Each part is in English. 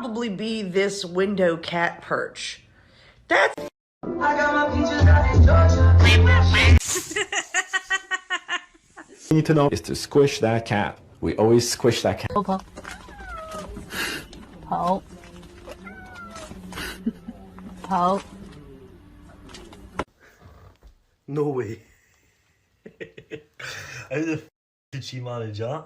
probably be this window cat perch. That's... I got my peaches out in Georgia. You need to know is to squish that cat. We always squish that cat. 跑，跑。 No way. 还是骑马的家。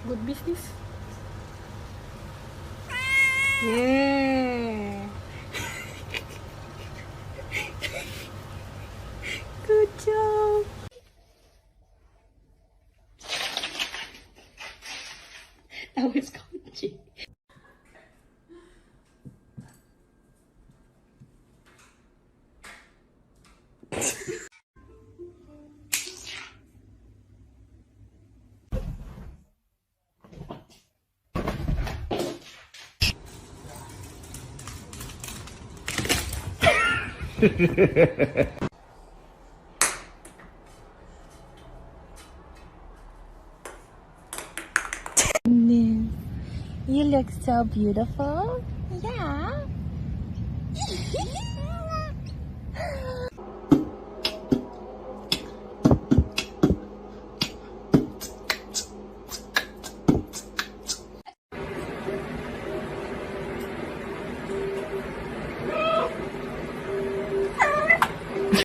Good business. Yeah. Good job. That was crunchy. You look so beautiful. Yeah.